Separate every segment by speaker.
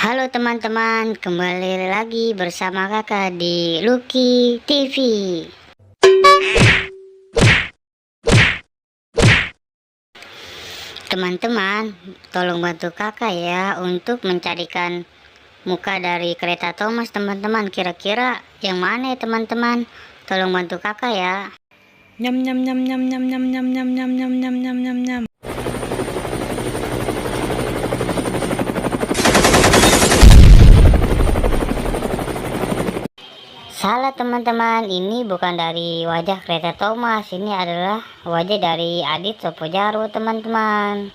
Speaker 1: Halo teman-teman, kembali lagi bersama kakak di Lucky TV. Teman-teman, tolong bantu kakak ya untuk mencarikan muka dari kereta Thomas teman-teman. Kira-kira yang mana ya teman-teman? Tolong bantu kakak ya.
Speaker 2: Nyam nyam nyam nyam nyam nyam nyam nyam nyam nyam nyam nyam nyam nyam.
Speaker 1: Salah teman-teman, ini bukan dari wajah kereta Thomas. Ini adalah wajah dari Adit Sopo Jarwo teman-teman.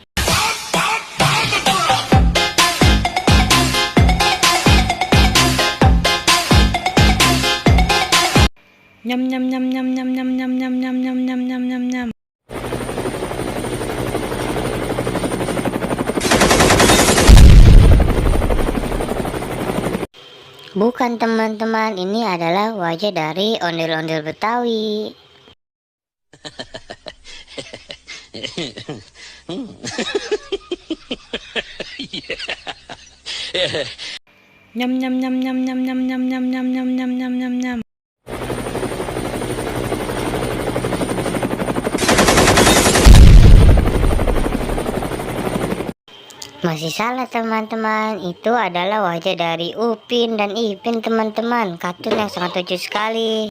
Speaker 2: Nyam nyam nyam nyam nyam nyam nyam nyam nyam nyam nyam nyam nyam nyam.
Speaker 1: Bukan teman-teman, ini adalah wajah dari ondel-ondel Betawi.
Speaker 2: Nyam nyam nyam nyam nyam nyam nyam nyam nyam nyam nyam nyam nyam nyam.
Speaker 1: Masih salah teman-teman, itu adalah wajah dari Upin dan Ipin teman-teman. Kartun yang sangat lucu sekali.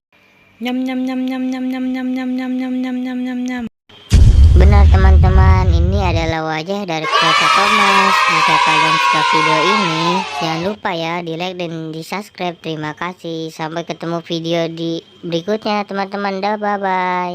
Speaker 2: Nyam nyam nyam nyam nyam nyam nyam nyam nyam nyam nyam nyam nyam nyam.
Speaker 1: Benar teman-teman, ini adalah wajah dari kereta Thomas. Jika kalian suka video ini, jangan lupa ya di like dan di subscribe. Terima kasih, sampai ketemu video di berikutnya teman-teman. Dah, bye bye.